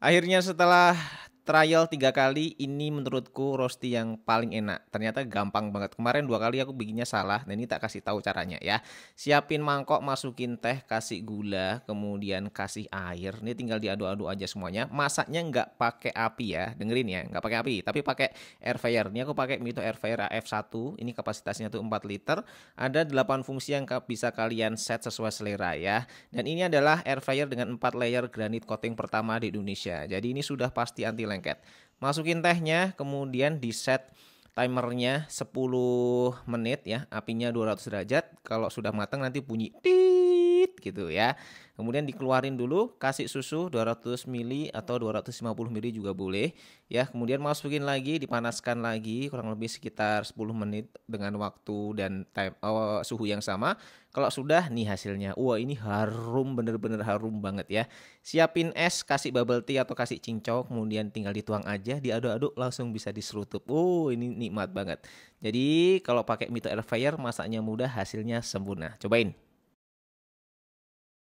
Akhirnya setelah trial 3 kali, ini menurutku roasty yang paling enak. Ternyata gampang banget. Kemarin 2 kali aku bikinnya salah, nah ini tak kasih tahu caranya ya. Siapin mangkok, masukin teh, kasih gula, kemudian kasih air. Ini tinggal diaduk-aduk aja semuanya. Masaknya nggak pakai api ya, dengerin ya, nggak pakai api, tapi pakai air fryer. Ini aku pakai Mito air fryer AF1. Ini kapasitasnya tuh 4 liter. Ada 8 fungsi yang bisa kalian set sesuai selera ya. Dan ini adalah air fryer dengan 4 layer granit coating pertama di Indonesia. Jadi ini sudah pasti anti lengket. Masukin tehnya, kemudian di set timernya 10 menit ya, apinya 200 derajat. Kalau sudah matang nanti bunyi tit gitu ya. Kemudian dikeluarin dulu, kasih susu 200 ml atau 250 ml juga boleh ya. Kemudian masukin lagi, dipanaskan lagi kurang lebih sekitar 10 menit dengan waktu dan suhu yang sama. Kalau sudah nih hasilnya. Wah, ini harum, bener-bener harum banget ya. Siapin es, kasih bubble tea atau kasih cincau, kemudian tinggal dituang aja, diaduk-aduk langsung bisa diserutup. Ini nikmat banget. Jadi kalau pakai Mito Air Fryer masaknya mudah, hasilnya sempurna. Cobain.